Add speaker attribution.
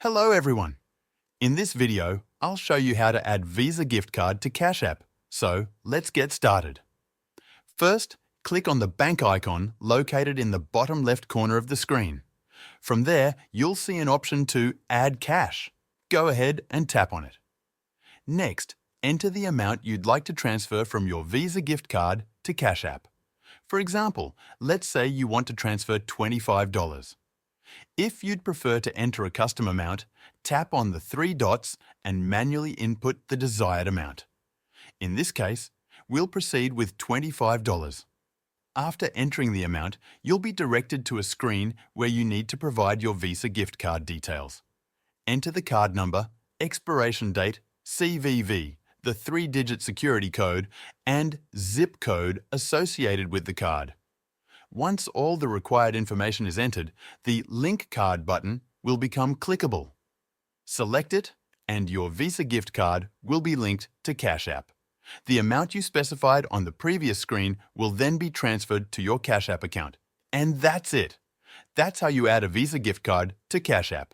Speaker 1: Hello everyone! In this video, I'll show you how to add Visa gift card to Cash App. So, let's get started. First, click on the bank icon located in the bottom left corner of the screen. From there, you'll see an option to Add Cash. Go ahead and tap on it. Next, enter the amount you'd like to transfer from your Visa gift card to Cash App. For example, let's say you want to transfer $25. If you'd prefer to enter a custom amount, tap on the three dots and manually input the desired amount. In this case, we'll proceed with $25. After entering the amount, you'll be directed to a screen where you need to provide your Visa gift card details. Enter the card number, expiration date, CVV, the three-digit security code, and zip code associated with the card. Once all the required information is entered, the Link Card button will become clickable. Select it, and your Visa gift card will be linked to Cash App. The amount you specified on the previous screen will then be transferred to your Cash App account. And that's it! That's how you add a Visa gift card to Cash App.